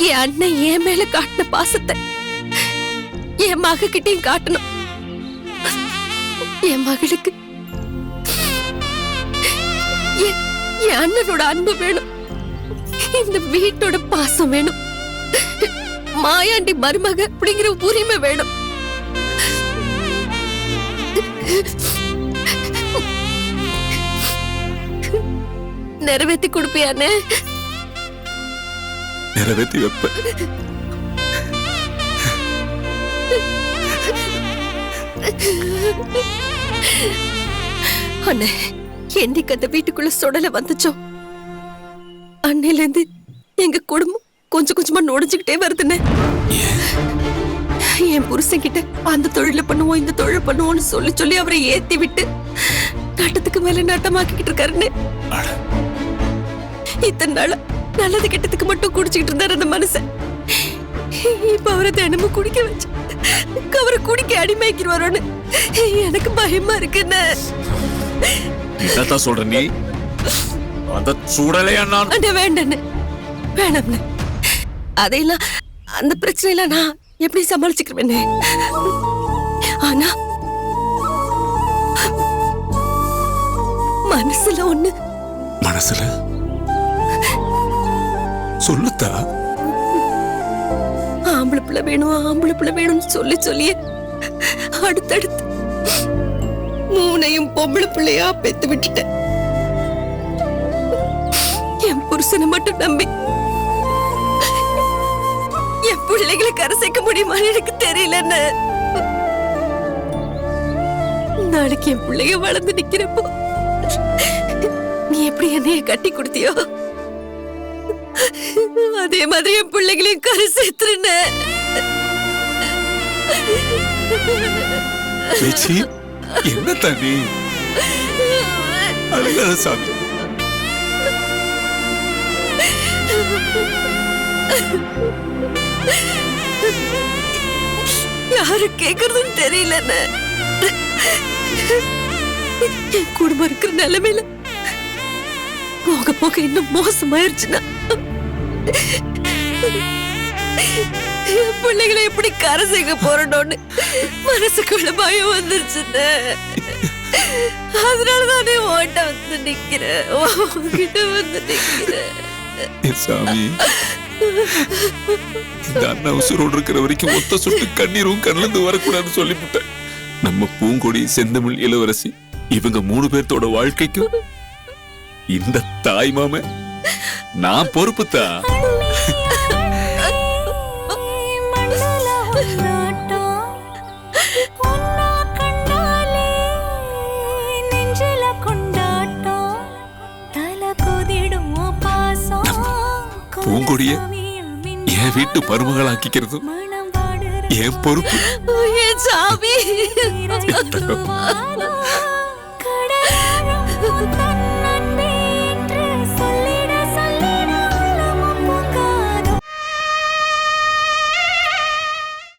என் அண்ணன் என் மேல காட்டின பாசத்தை என் மகக்கிட்டையும் காட்டணும். என் மகளுக்கு என் அண்ணனோட அன்பு வேணும், இந்த வீட்டோட பாசம் வேணும், மாயாண்டி மருமக அப்படிங்கிற உரிமை வேணும். நிறைவேற்றி கொடுப்பியானே? நிறைவேற்றி வைப்ப. அண்ணே, என்னைக்கு அந்த வீட்டுக்குள்ள சுடல வந்துச்சோ அன்னையில இருந்து எங்க குடும்பம் கொஞ்சம் கொஞ்சமா நுழைஞ்சுக்கிட்டே வருதுன்னு. என் புருஷன் கிட்ட அந்த தொழில பண்ணுவோம் இந்த தொழில் பண்ணுவோம்னு சொல்லி சொல்லி அவரை ஏத்தி விட்டு நாட்டத்துக்கு மேல நாட்டமாக்கிட்டு இருக்காருன்னு. இத்தனை நாள் நல்லது கெட்டதுக்கு மட்டும் குடிச்சுக்கிட்டு இருந்தாரு அந்த மனுஷன். இப்ப அவரை தினமும் குடிக்க வச்சு அவரை குடிக்க அடிமைக்கிடுவாரோன்னு எனக்கு பயமா இருக்குன்னு. என்னதான் சொல்ற நீ? அந்த சூடலையா? நான் வேண்டான்னு வேணாம்னு அதையெல்லாம் அந்த பிரச்சனையெல்லாம் நான் எப்படி சமாளிச்சுக்கிறேன். ஆனா மனசுல ஒண்ணு. மனசுல சொல்லுத்தா. ஆம்பளை பிள்ளை வேணும் ஆம்பளை பிள்ளை வேணும்னு சொல்லி சொல்லியே அடுத்தடுத்து 3 பொம்பளை பிள்ளையா பெத்து விட்டுட்டேன். என் புருஷனை மட்டும் நம்பி என் பிள்ளைகளை கரை சேர்க்க முடியுமான்னு எனக்கு தெரியலன்னு. நாளைக்கு என் பிள்ளைங்க வளர்ந்து நிக்கிறப்போ நீ எப்படி என்னைய கட்டி கொடுத்தியோ அதே மாதிரி என் பிள்ளைகளையும் கரை சேர்த்துருன. என்ன தண்ணி அழுகாத சாமி. யாரு கேக்குறதுன்னு தெரியல. என் குடும்பம் இருக்கிற நிலைமையில போக போக இன்னும் மோசமாயிருச்சுன்னா என் பிள்ளைகளை எப்படி கரை செய்ய போறோம்னு மனசுக்குள்ள பயம் வந்துருச்சுன்னு. அதனாலதானே ஓட்ட வந்து நிக்கிறேன், உங்ககிட்ட வந்து நிக்கிறேன். சாமி, இந்த அண்ணா உசுரோடு இருக்கிற வரைக்கும் ஒத்த சுட்டு கண்ணீரும் கண்ணிலிருந்து வரக்கூடாதுன்னு சொல்லிவிட்டேன். நம்ம பூங்கொடி, செந்தமிழ், இளவரசி இவங்க 3 பேர்த்தோட வாழ்க்கைக்கும் இந்த தாய் மாம நான் பொறுப்புத்தா. பூங்கொடிய என் வீட்டு மருமகளாக்கிக்கிறது என் பொறுப்பு. என் சாமி.